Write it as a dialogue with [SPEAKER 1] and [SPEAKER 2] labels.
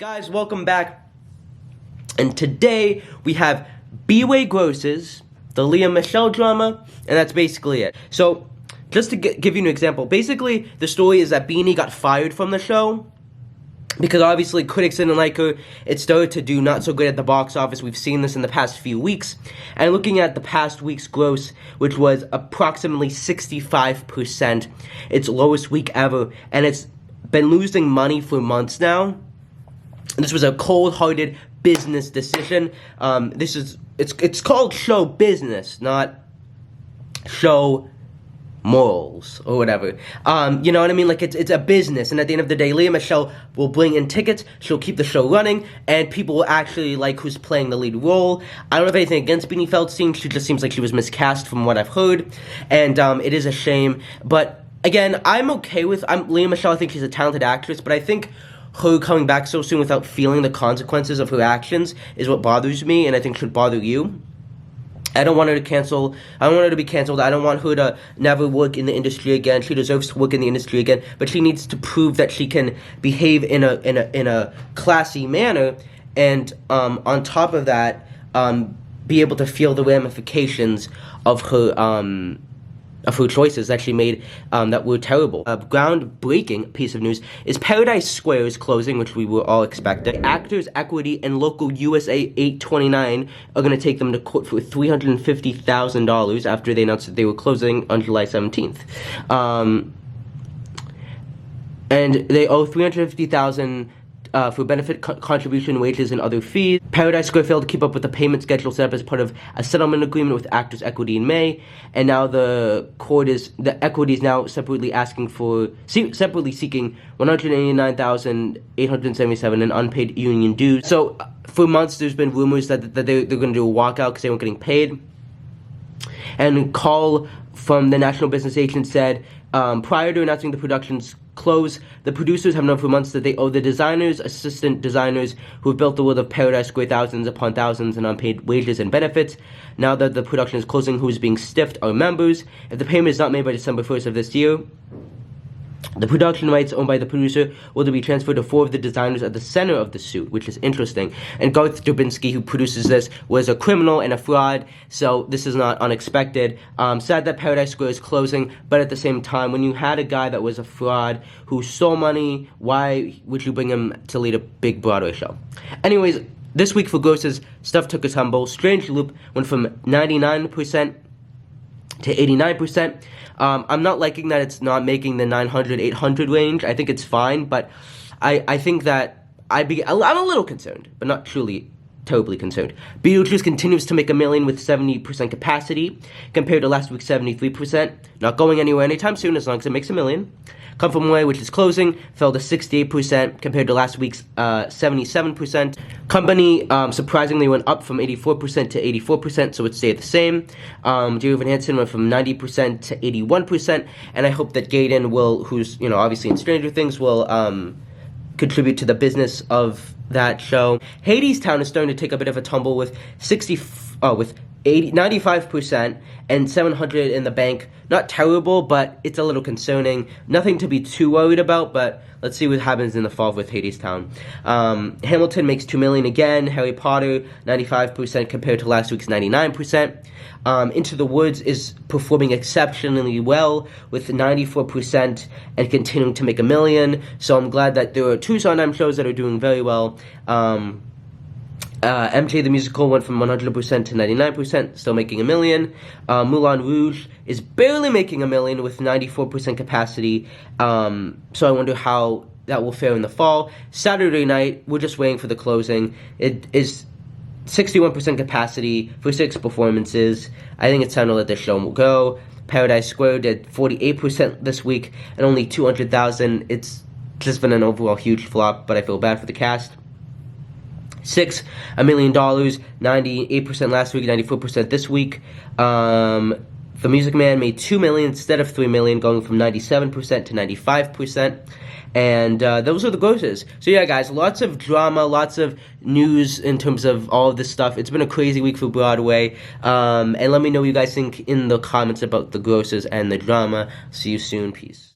[SPEAKER 1] Guys, welcome back. And today we have Bway grosses, the Michele drama, and that's basically it. So, just to give you an example, basically the story is that Beanie got fired from the show because obviously critics didn't like her. It started to do not so good at the box office. We've seen this in the past few weeks. And looking at the past week's gross, which was approximately 65%, its lowest week ever, and it's been losing money for months now. This was a cold-hearted business decision. It's called show business, not show morals or whatever. You know what I mean? Like it's a business, and at the end of the day, Michele will bring in tickets. She'll keep the show running, and people will actually like who's playing the lead role. I don't have anything against Beanie Feldstein. She just seems like she was miscast from what I've heard, and it is a shame. But again, I'm okay with Michele. I think she's a talented actress, but I think her coming back so soon without feeling the consequences of her actions is what bothers me, and I think should bother you. I don't want her to cancel. I don't want her to be canceled. I don't want her to never work in the industry again. She deserves to work in the industry again, but she needs to prove that she can behave in a classy manner, and on top of that, be able to feel the ramifications of her choices that she made that were terrible. A groundbreaking piece of news is Paradise Square is closing, which we were all expecting. Actors Equity and local USA 829 are going to take them to court for $350,000 after they announced that they were closing on July 17th. And they owe $350,000 for benefit contribution, wages, and other fees. Paradise Square failed to keep up with the payment schedule set up as part of a settlement agreement with Actors Equity in May, and now the Equity is now separately seeking $189,877 in unpaid union dues. So for months, there's been rumors that they're going to do a walkout because they weren't getting paid. And a call from the National Business Agent said, prior to announcing the production's close, the producers have known for months that they owe the designers, assistant designers who have built the world of Paradise Square thousands upon thousands in unpaid wages and benefits. Now that the production is closing, who is being stiffed are members. If the payment is not made by December 1st of this year, the production rights owned by the producer will be transferred to 4 of the designers at the center of the suit, which is interesting. And Garth Dubinsky, who produces this, was a criminal and a fraud, so this is not unexpected. Sad that Paradise Square is closing, but at the same time, when you had a guy that was a fraud who stole money, why would you bring him to lead a big Broadway show? Anyways, this week for grosses, stuff took a tumble. Strange Loop went from 99% to 89%. I'm not liking that it's not making the 900, 800 range. I think it's fine, but I think that I'm a little concerned, but not truly terribly concerned. Beetlejuice continues to make $1 million with 70% capacity, compared to last week's 73%. Not going anywhere anytime soon, as long as it makes $1 million. Come From Away, which is closing, fell to 68% compared to last week's 77%. Company surprisingly went up from 84% to 84%, so it stayed the same. Jerry Van Hansen went from 90% to 81%, and I hope that Gaten will, who's obviously in Stranger Things, will contribute to the business of that show. Hadestown is starting to take a bit of a tumble with 95% and 700 in the bank. Not terrible, but it's a little concerning. Nothing to be too worried about, but let's see what happens in the fall with Hadestown. Hamilton makes $2 million again. Harry Potter, 95% compared to last week's 99%. Into the Woods is performing exceptionally well with 94% and continuing to make $1 million. So I'm glad that there are 2 Sondheim shows that are doing very well. MJ the Musical went from 100% to 99%, still making $1 million. Moulin Rouge is barely making $1 million with 94% capacity. So I wonder how that will fare in the fall. Saturday night, we're just waiting for the closing. It is 61% capacity for 6 performances. I think it's time to let this show go. Paradise Square did 48% this week and only 200,000. It's just been an overall huge flop, but I feel bad for the cast. $1 million, 98% last week, 94% this week. The Music Man made $2 million instead of $3 million, going from 97% to 95%. And those are the grosses. So yeah, guys, lots of drama, lots of news in terms of all of this stuff. It's been a crazy week for Broadway. And let me know what you guys think in the comments about the grosses and the drama. See you soon. Peace.